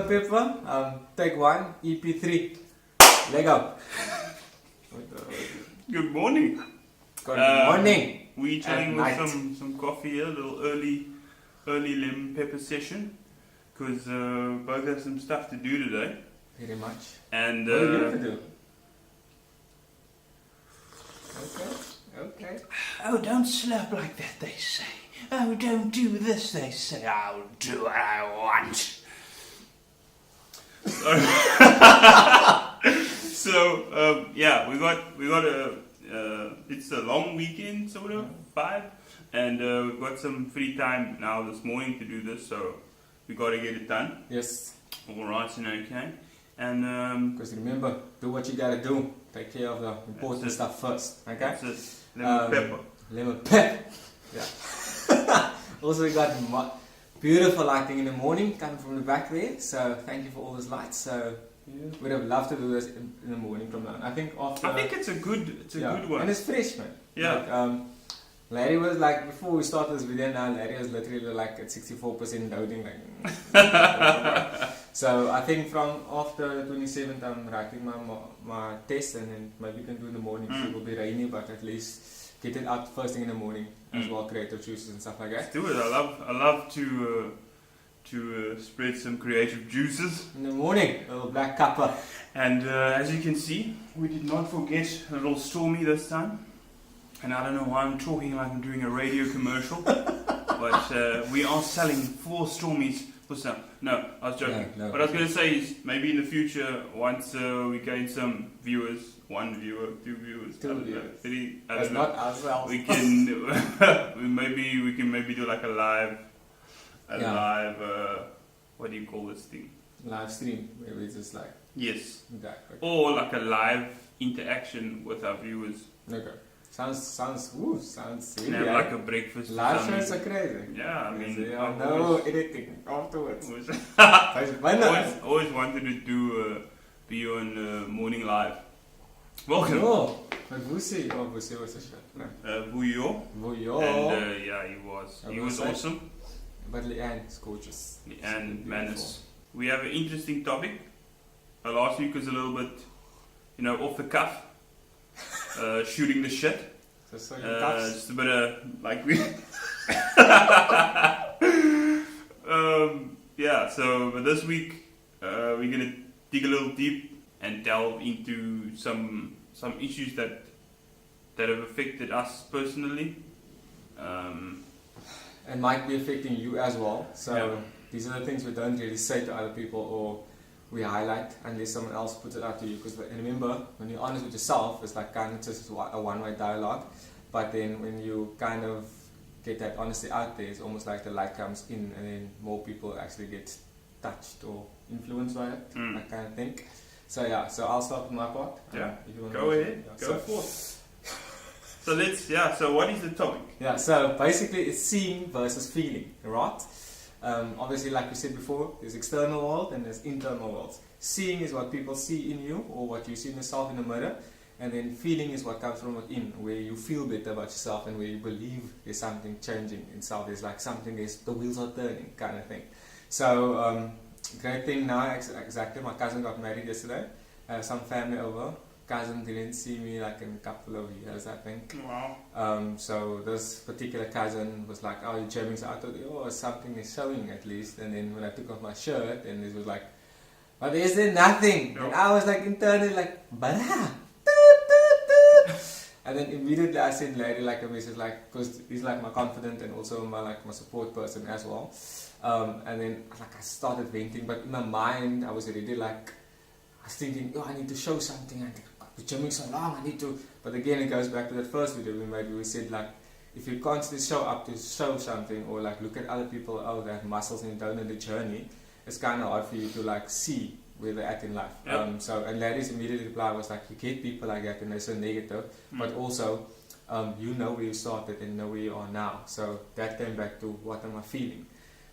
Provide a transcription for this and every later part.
Peppa, take 1, EP3. Lego. Good morning. Good morning. We chatting with night. some coffee here, a little early lemon pepper session, because both have some stuff to do today. Very much. And What are you going to do? Okay. oh, don't slurp like that, they say. Oh, don't do this, they say. I'll do what I want. So yeah, we got a it's a long weekend sort of vibe, and we've got some free time now this morning to do this, so we got to get it done. Yes. All right, and okay, and Because remember, do what you got to do. Take care of the important stuff first. Okay? that's it. Lemon pepper. Lemon pepper. Yeah. Also, we got beautiful lighting in the morning coming from the back there. So thank you for all those lights. So we'd have loved to do this in the morning from now. I think it's a good one. And it's fresh, man. Yeah. Like, Larry was like, before we started this video now, Larry was literally like at 64% doubting. Like, so I think from after 27th, I'm writing my test, and then maybe we can do in the morning. It will be rainy, but at least get it out first thing in the morning as well, creative juices and stuff like that. Let's do it. I love to spread some creative juices. In the morning, a little black cuppa. And as you can see, we did not forget a little Stormy this time. And I don't know why I'm talking like I'm doing a radio commercial, but we are selling 4 Stormies for some. No, I was joking. No. What I was going to say is maybe in the future, once we gain some viewers, 1 viewer, 2 viewers, 3, I That's don't know. not ourselves. We can we can maybe do like a live what do you call this thing? Live stream, maybe it's just like Yes. that. Okay. Or like a live interaction with our viewers. Okay. Sounds And really have like a breakfast. live or something. shows are crazy. Yeah, I mean, no editing afterwards. always wanted to do be on morning live. Welcome. Oh, but Vusi was a shit. No. Vuyo. And yeah, he was awesome. But Leanne is gorgeous. And Manus. We have an interesting topic. Last week was a little bit, off the cuff. Shooting the shit. So just a bit of like we. Yeah. So but this week we're gonna dig a little deep and delve into some issues that have affected us personally. and might be affecting you as well. So these are the things we don't really say to other people or we highlight unless someone else puts it out to you. Because remember, when you're honest with yourself, it's like kind of just a one-way dialogue. But then when you kind of get that honesty out there, it's almost like the light comes in and then more people actually get touched or influenced by it, that kind of thing. So yeah, so I'll start with my part. Yeah, if you want go to ahead, go forth. So what is the topic? Yeah, so basically it's seeing versus feeling, right? Obviously, like we said before, there's external world and there's internal worlds. Seeing is what people see in you or what you see in yourself in the mirror, and then feeling is what comes from within, where you feel better about yourself and where you believe there's something changing inside. There's like something, the wheels are turning kind of thing. So, great thing now, exactly, my cousin got married yesterday. Some family over. Cousin didn't see me like in a couple of years, I think. Wow. So this particular cousin was like, "Oh, you're jamming." So I thought, "Oh, something is showing at least." And then when I took off my shirt, and it was like, "But is there nothing?" No. And I was like internally like, "Bara." And then immediately I sent Larry like a message, like, because he's like my confidant and also my support person as well. And then like I started venting, but in my mind I was already like, I was thinking, "Oh, I need to show something. I've been jamming so long. I need to." But again, it goes back to that first video we made. We said like, if you constantly show up to show something or like look at other people, oh, they have muscles and you don't know the journey, it's kind of hard for you to like see where they're at in life. Yep. And Larry's immediate reply was like, you get people like that and they're so negative, but also you know where you started and know where you are now. So that came back to what am I feeling.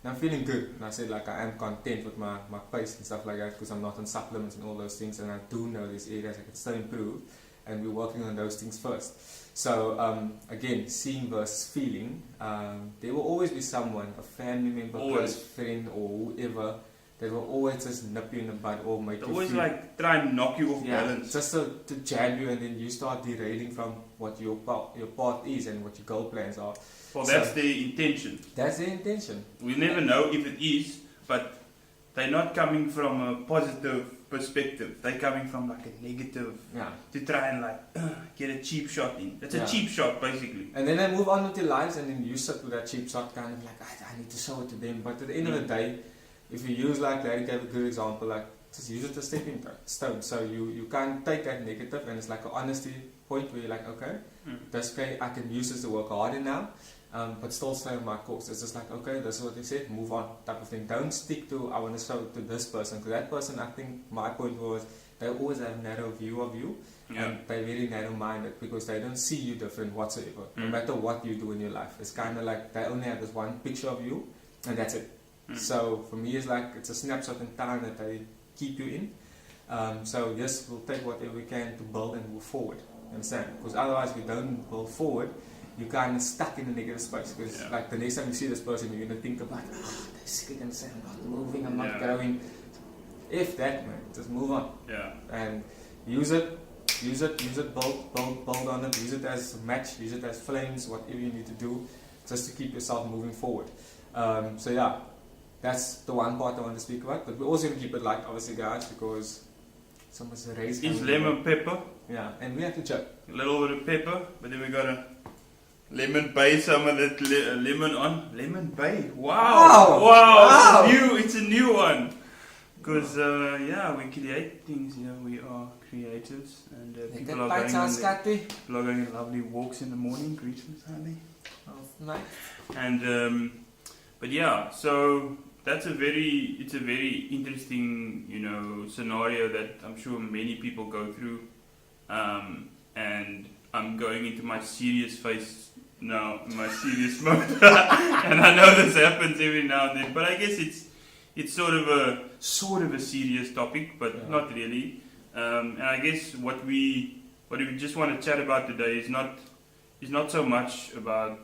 And I'm feeling good, and I said like I am content with my pace and stuff like that because I'm not on supplements and all those things, and I do know these areas I can still improve, and we're working on those things first. So again, seeing versus feeling, there will always be someone, a family member, close friend or whoever that will always just nip you in the butt or make They you always feel, like try and knock you off balance. just to jab you, and then you start derailing from what your path is and what your goal plans are. Well, that's their intention. That's the intention. We never know if it is, but they're not coming from a positive perspective. They're coming from like a negative Yeah. to try and like get a cheap shot in. It's a cheap shot basically. And then they move on with their lives, and then you sit with that cheap shot, kind of like, I need to show it to them. But at the end of the day, if you use, like Larry gave a good example, like just use it as a stepping stone. So you can't take that negative, and it's like an honesty point where you're like, okay, that's okay, I can use this to work harder now. But still stay on my course. It's just like, okay, this is what they said, move on, type of thing. Don't stick to, I want to show it to this person, because that person, I think my point was, they always have a narrow view of you, and they're very narrow-minded, because they don't see you different whatsoever, no matter what you do in your life. It's kind of like, they only have this one picture of you, and that's it. So for me, it's like, it's a snapshot in time that they keep you in. So yes, we'll take whatever we can to build and move forward, understand? Because otherwise, we don't build forward, you're kind of stuck in a negative space, because like the next time you see this person, you're going to think about, they're sick and say, I'm not moving, I'm not growing. If that, man, just move on. And use it, build on it, use it as a match, use it as flames, whatever you need to do, just to keep yourself moving forward. So yeah, that's the one part I want to speak about, but we're also going to keep it light, obviously, guys, because someone's raised. It's lemon pepper. Yeah, and we have to check. A little bit of pepper, but then we got a lemon bay, some of that lemon on. Lemon bay, wow. It's a new one. Because, we create things, we are creatives, and people are going on lovely walks in the morning, greetings, honey. Oh, nice. And, but yeah, so it's a very interesting, scenario that I'm sure many people go through. And I'm going into my serious phase now, my serious mode. And I know this happens every now and then, but I guess it's sort of a serious topic, but not really. And I guess what we just want to chat about today is not so much about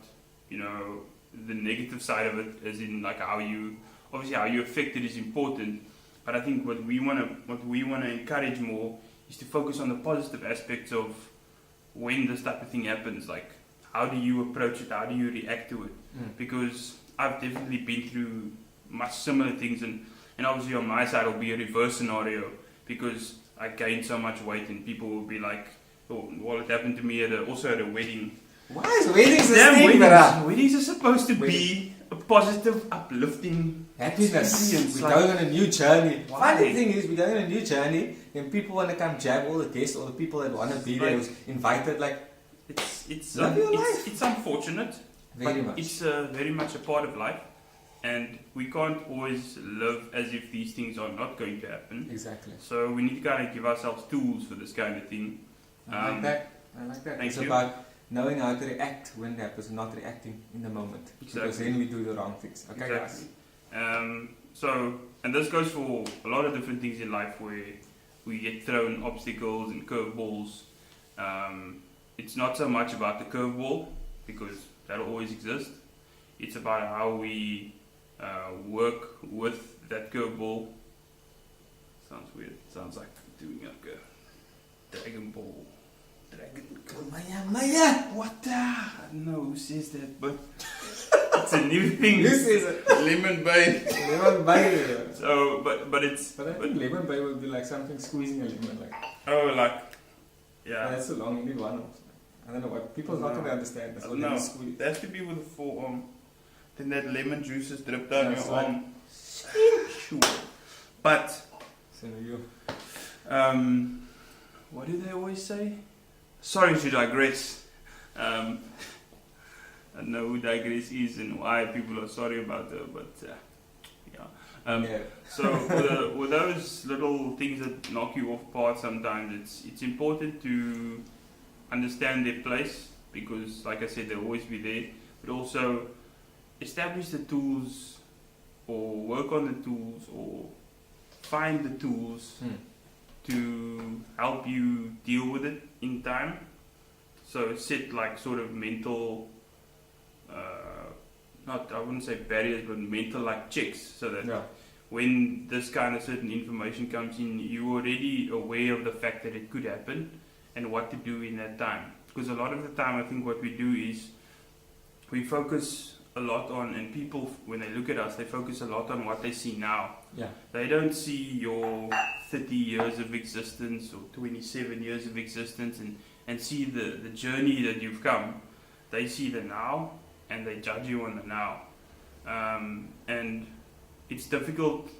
the negative side of it, as in like how you affected is important. But I think what we want to encourage more is to focus on the positive aspects of when this type of thing happens. Like, how do you approach it? How do you react to it? Because I've definitely been through much similar things, and obviously on my side it'll be a reverse scenario, because I gained so much weight and people will be like, well, it happened to me also at a wedding. Why is weddings a thing? Weddings are supposed to be a positive, uplifting happiness. We're going on a new journey. Funny thing is, we're going on a new journey, and people want to come jab all the guests, all the people that want to be there, who's invited. Like, it's unfortunate, very but much. It's very much a part of life, and we can't always live as if these things are not going to happen. Exactly. So we need to kind of give ourselves tools for this kind of thing. I like that. It's about knowing how to react when it happens, and not reacting in the moment. Exactly. Because then we do the wrong things. Okay, exactly. guys? And this goes for a lot of different things in life where we get thrown obstacles and curveballs. It's not so much about the curveball, because that'll always exist. It's about how we work with that curveball. Sounds weird. Sounds like doing like a Dragon Ball. Maya! What the? I don't know who says that, but it's a new thing. Who says it? Lemon bay. Lemon bay. So, but it's. But I think lemon bay would be like something squeezing a lemon, like. Oh, like. Yeah. That's so long. You need one. I don't know what people's not going to understand. That's what no, squeeze. it has to be with a forearm. Then that lemon juice is dripped down your arm. Sure. But. So you. What do they always say? Sorry to digress. I don't know who digress is and why people are sorry about her, but yeah. So with those little things that knock you off part, sometimes it's important to understand their place, because, like I said, they'll always be there. But also establish the tools, or work on the tools, or find the tools to help you deal with it in time. So set like sort of mental, I wouldn't say barriers, but mental like checks, so that when this kind of certain information comes in, you're already aware of the fact that it could happen and what to do in that time. Because a lot of the time, I think what we do is we focus a lot on, and people, when they look at us, they focus a lot on what they see now. Yeah. They don't see your 30 years of existence or 27 years of existence and see the journey that you've come. They see the now and they judge you on the now. And it's difficult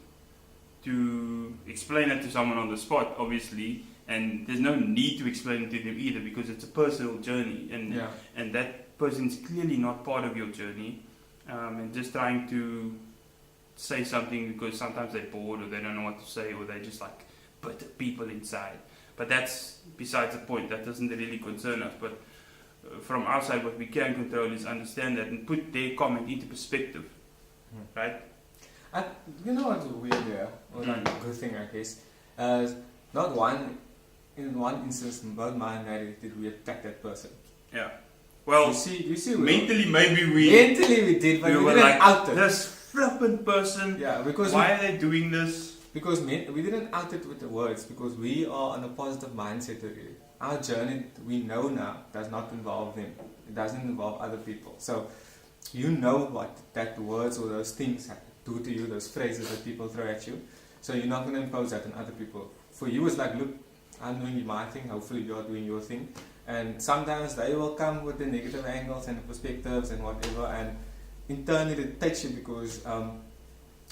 to explain it to someone on the spot, obviously, and there's no need to explain it to them either, because it's a personal journey, and that person's clearly not part of your journey, and just trying to say something because sometimes they're bored or they don't know what to say, or they're just like bitter people inside. But that's besides the point. That doesn't really concern us. But from our side, what we can control is understand that and put their comment into perspective, right? You know what's weird here, or like a good thing, I guess. In one instance, both mine and Harry did we attack that person. Yeah. Well, you see, mentally maybe we did, but we were didn't like, out it. this flippant person. Yeah, because why are they doing this? Because we didn't out it with the words, because we are on a positive mindset already. Our journey, we know now, does not involve them. It doesn't involve other people. So you know what that words or those things do to you, those phrases that people throw at you. So you're not going to impose that on other people. For you, it's like, look, I'm doing my thing, hopefully you're doing your thing. And sometimes they will come with the negative angles and the perspectives and whatever, and internally it takes you because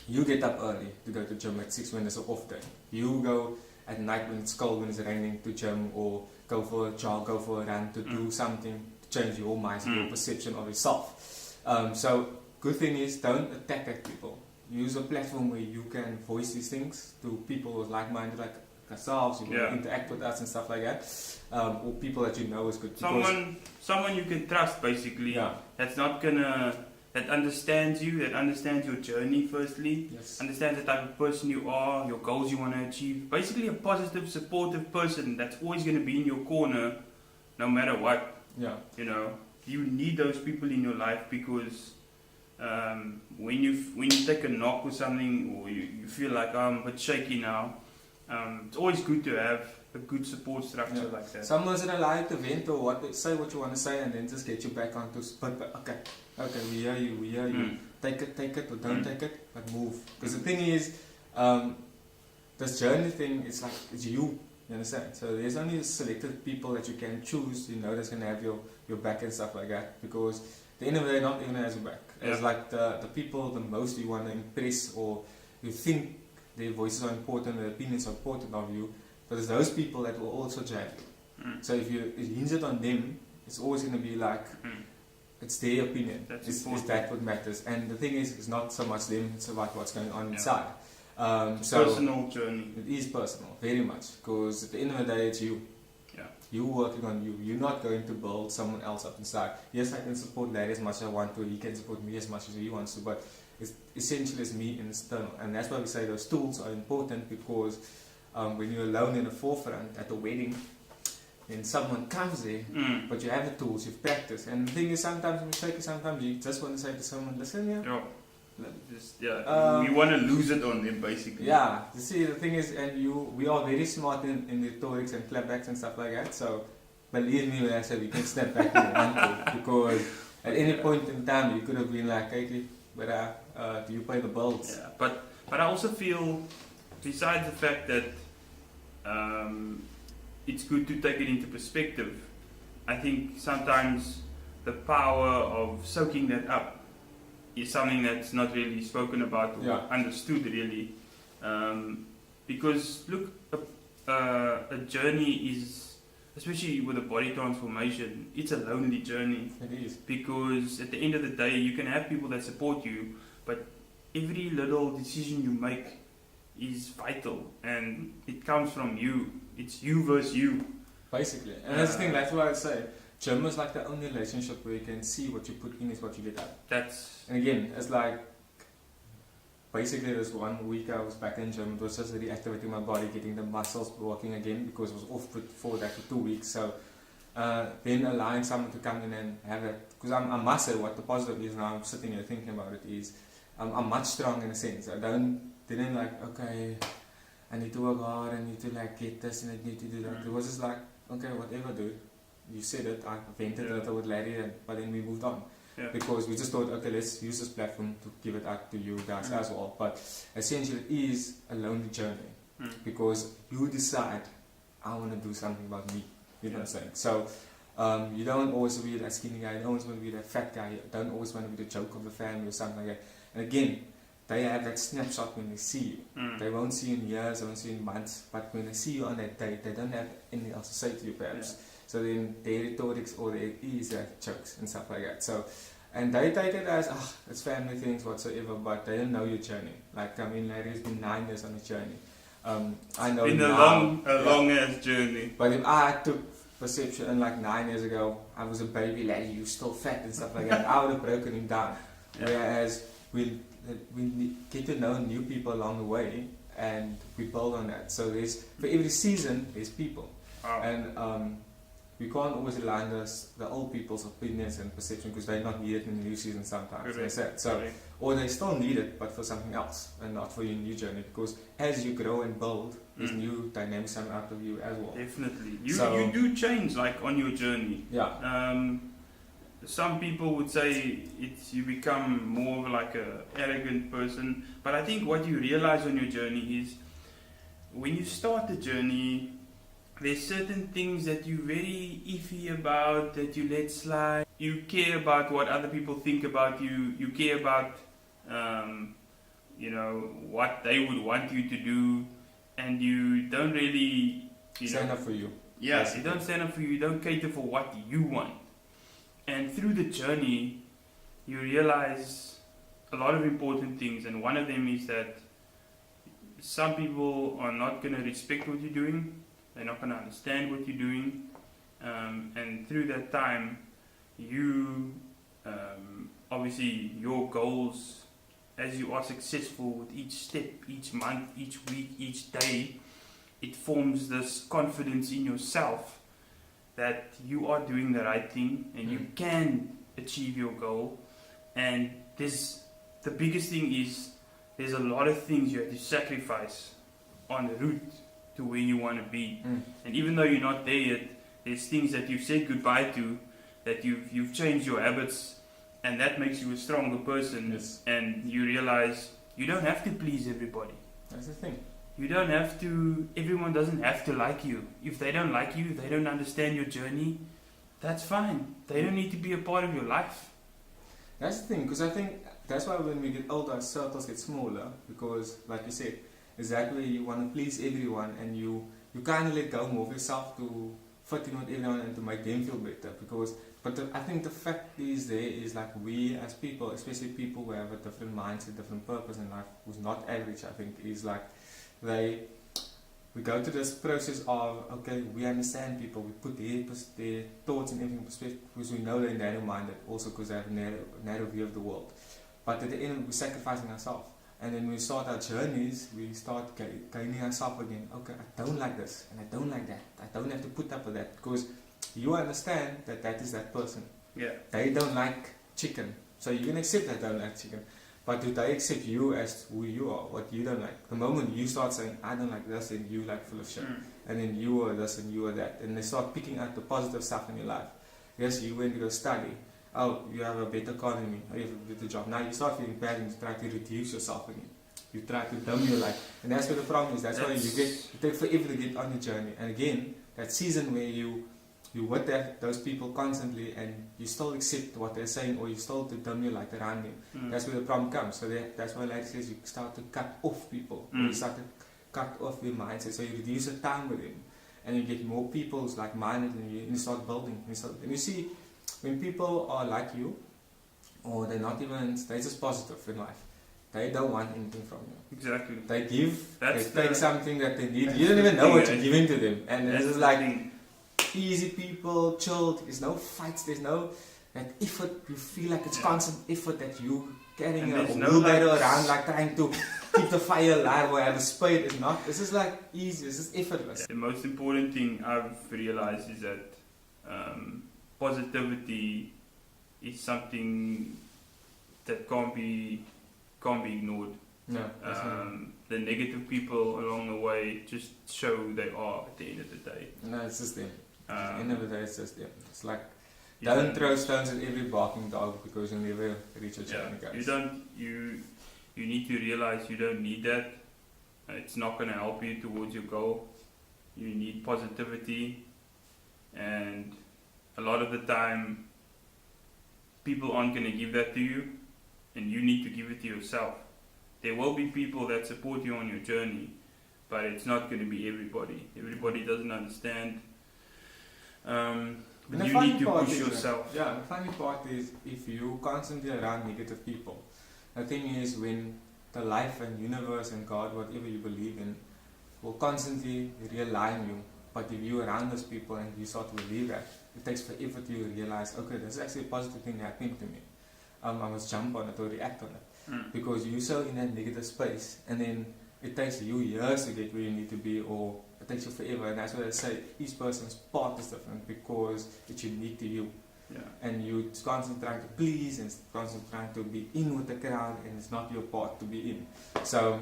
you get up early to go to gym at 6 when it's an off day. You go at night when it's cold, when it's raining, to gym, or go for a jog, go for a run, to do something to change your mindset, your perception of yourself. So good thing is, don't attack at people. Use a platform where you can voice these things to people who are like-minded, like ourselves, who interact with us and stuff like that, or people that you know is good. Someone you can trust, basically. Yeah. That understands you, that understands your journey. Firstly, understands the type of person you are, your goals you want to achieve. Basically, a positive, supportive person that's always going to be in your corner, no matter what. Yeah. You know, you need those people in your life because when you take a knock or something, or you feel like I'm a bit shaky now, it's always good to have a good support structure like that. Someone's gonna like to vent or say what you want to say, and then just get you back onto. But okay, we hear you. Take it, or don't take it, but move. Because the thing is, this journey thing is like it's you. You understand? So there's only selected people that you can choose. You know, that's gonna have your back and stuff like that. Because at the end of the day, not everyone has your back. It's like the people the most you want to impress, or you think their voices are important, their opinions are important of you. But it's those people that will also judge you. So if you hinge it on them, it's always going to be like, it's their opinion. It's that what matters. And the thing is, it's not so much them, it's about what's going on inside. So personal journey. It is personal, very much. Because at the end of the day, it's you. Yeah. You working on you. You're not going to build someone else up inside. Yes, I can support Larry as much as I want to. He can support me as much as he wants to. But it's essentially it's me and external. And that's why we say those tools are important, because when you're alone in the forefront at a wedding, then someone comes there, but you have the tools, you've practiced. And the thing is, sometimes sometimes you just want to say to someone, listen, we want to lose it on them, basically. Yeah, you see, the thing is, we are very smart in rhetorics and clapbacks and stuff like that, so believe me when I say we can step back when we want to, because at any point in time you could have been like, hey, but do you pay the bills? Yeah, but I also feel, besides the fact that it's good to take it into perspective, I think sometimes the power of soaking that up is something that's not really spoken about or understood really. Because look, a journey is, especially with a body transformation, it's a lonely journey. It is. Because at the end of the day, you can have people that support you, but every little decision you make is vital, and it comes from you. It's you versus you. Basically. And that's the thing, that's what I say. Gym is like the only relationship where you can see what you put in is what you get out. And again, it's like, basically this 1 week I was back in gym, it was just reactivating my body, getting the muscles working again, because I was off for that for 2 weeks. So then allowing someone to come in and have it, because I must say what the positive is now, I'm sitting here thinking about it, is I'm much stronger in a sense. I don't didn't like, okay, I need to work hard, I need to like get this and I need to do that. It was just like, okay, whatever, dude. You said it, I vented a little with Larry, but then we moved on. Because we just thought, okay, let's use this platform to give it out to you guys as well. But essentially, it is a lonely journey because you decide, I want to do something about me. You know what I'm saying? So you don't always want to be that skinny guy, you don't always want to be that fat guy, you don't always want to be the joke of the family or something like that. And again, they have that snapshot when they see you. They won't see you in years, they won't see you in months, but when they see you on that day, they don't have anything else to say to you perhaps. So then their rhetorics or their is jokes and stuff like that. So, and they take it as, it's family things whatsoever, but they don't know your journey. Like, I mean, Larry's been 9 years on his journey. I know it's been a long ass journey. But if I took perception and like 9 years ago, I was a baby Larry, you still fat and stuff like that, I would have broken him down. Whereas we get to know new people along the way and we build on that. So there's, for every season, there's people. And we can't always rely on the old people's opinions and perception because they're not needed in the new season sometimes. Or they still need it, but for something else and not for your new journey. Because as you grow and build, there's new dynamics coming out of you as well. Definitely, you do change like on your journey. Some people would say you become more of like a arrogant person, but I think what you realize on your journey is when you start the journey, there's certain things that you're very iffy about, that you let slide. You care about what other people think about you. You care about, what they would want you to do, and you don't really stand up for you. Yeah, you don't stand up for you. You don't cater for what you want. And through the journey, you realize a lot of important things, and one of them is that some people are not going to respect what you're doing. They're not going to understand what you're doing, and through that time, you obviously your goals, as you are successful with each step, each month, each week, each day, it forms this confidence in yourself that you are doing the right thing and you can achieve your goal. And the biggest thing is there's a lot of things you have to sacrifice on the route to where you want to be. And even though you're not there yet, there's things that you've said goodbye to, that you've changed your habits, and that makes you a stronger person. And you realize you don't have to please everybody. That's the thing. You don't have to, everyone doesn't have to like you. If they don't like you, they don't understand your journey, that's fine. They don't need to be a part of your life. That's the thing, because I think that's why when we get older, our circles get smaller, because like you said, exactly, you want to please everyone, and you kind of let go more of yourself to fit in with everyone and to make them feel better. I think the fact is like we as people, especially people who have a different mindset, different purpose in life, who's not average, I think, is like we go through this process of, okay, we understand people, we put their thoughts and everything in perspective because we know they're narrow-minded, also because they have a narrow view of the world. But at the end, we're sacrificing ourselves. And then we start our journeys, we start gaining ourselves again. Okay, I don't like this, and I don't like that. I don't have to put up with that, because you understand that is that person. They don't like chicken, so you can accept that they don't like chicken. But do they accept you as who you are, what you don't like? The moment you start saying, I don't like this, and you like full of shit, and then you are this and you are that, and they start picking out the positive stuff in your life. Yes, you went to go study. Oh, you have a better car than me. Oh, you have a better job. Now you start feeling bad and you try to reduce yourself again. You try to dumb your life. And that's where the problem is. That's why you take forever to get on the journey. And again, that season where you with those people constantly and you still accept what they're saying, or you still to dumb your light around them. That's where the problem comes. So that's why like says you start to cut off people. You start to cut off your mindset. So you reduce the time with them. And you get more people who's like-minded, and you start building. And you see, when people are like you, or they're just positive in life, they don't want anything from you. Exactly. They take something that they need. You don't even know what you're giving to them. And it's just like easy people, chilled, there's no fights, there's no that effort. You feel like it's constant effort that you carrying a wheelbarrow around, like trying to keep the fire alive or have a spade. It's not. This is like easy, this is effortless. The most important thing I've realized is that positivity is something that can't be ignored. No. The negative people along the way just show who they are at the end of the day. No, it's just them. At the end of the day, it's just them. It's like, You don't throw stones at every barking dog because you never reach a chain, guys. You need to realize you don't need that. It's not going to help you towards your goal. You need positivity, and a lot of the time people aren't going to give that to you, and you need to give it to yourself. There will be people that support you on your journey, but it's not going to be everybody. Everybody doesn't understand. But you need to push yourself. Yeah, the funny part is if you constantly around negative people, the thing is when the life and universe and God, whatever you believe in, will constantly realign you. But if you're around those people and you start to believe that, it takes forever to realize, okay, this is actually a positive thing happening to me. I must jump on it or react on it. Because you're so in that negative space, and then it takes you years to get where you need to be, or it takes you forever. And that's what I say, each person's path is different because it's unique to you. Yeah. And you're constantly trying to please and constantly trying to be in with the crowd, and it's not your part to be in. So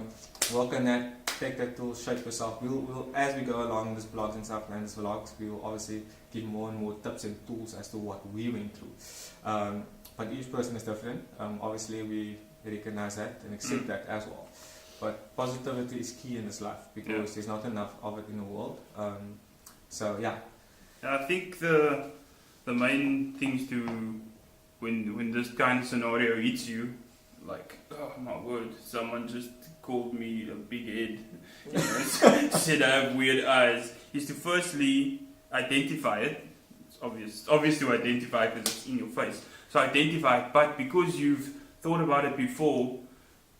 work on that, take that tool, shape yourself. We'll as we go along this blogs and stuff and this vlogs, we will obviously give more and more tips and tools as to what we went through. But each person is different. Obviously we recognize that and accept that as well. But positivity is key in this life because there's not enough of it in the world. So yeah. I think the main things to when this kind of scenario hits you, like, oh my word, someone just called me a big head, you know, said I have weird eyes, is to firstly identify it. It's obvious to identify because it's in your face. So identify it, but because you've thought about it before,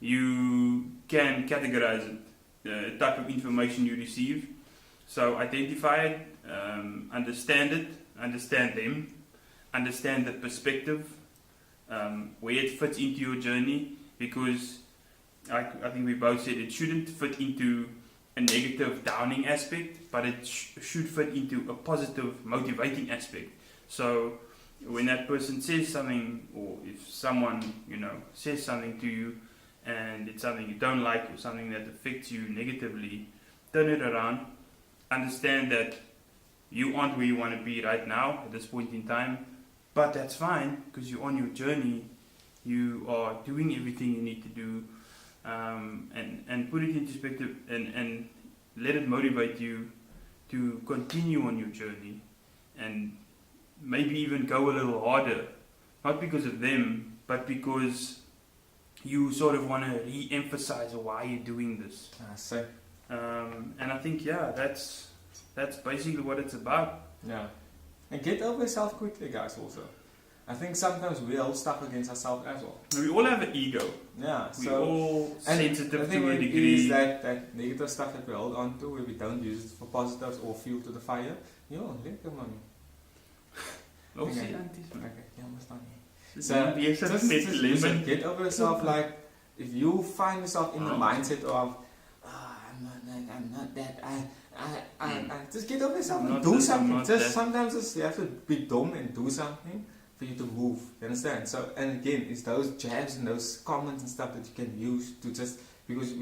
you can categorize it, the type of information you receive. So identify it, understand it, understand them, understand the perspective, where it fits into your journey, because I think we both said it shouldn't fit into a negative downing aspect, but it should fit into a positive motivating aspect. So when that person says something, or if someone, you know, says something to you and it's something you don't like or something that affects you negatively, turn it around, understand that you aren't where you want to be right now at this point in time, but that's fine because you're on your journey. You are doing everything you need to do, and put it in perspective and let it motivate you to continue on your journey and maybe even go a little harder, not because of them, but because you sort of want to re-emphasize why you're doing this. And I think that's basically what it's about. Yeah, and get over yourself quickly, guys. Also, I think sometimes we all stuck against ourselves as well. We all have an ego. Yeah, we're all sensitive to a degree. Is that negative stuff that we hold on to, where we don't use it for positives or fuel to the fire. Yo, lekker man. Okay, yeah, must not. So just get over yourself. Like if you find yourself in the mindset of, I'm not that. I just get over yourself and do something. Just sometimes you have to be dumb and do something for you to move. You understand? So, and again, it's those jabs and those comments and stuff that you can use to just, because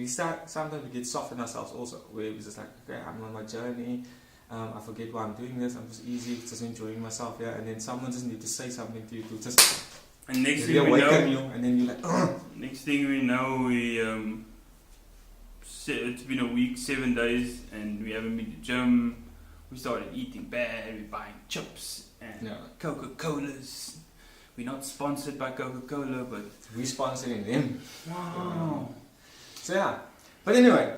sometimes we get soft on ourselves also, where we're just like, okay, I'm on my journey. I forget why I'm doing this. I'm just easy, just enjoying myself here. And then someone just need to say something to you to just. And next thing we know, you, and then you're like, ugh. Next thing we know, it's been a week, 7 days, and we haven't been to the gym. We started eating bad. We're buying chips and Coca-Colas. We're not sponsored by Coca-Cola, but we're sponsoring them. Wow. So yeah, but anyway.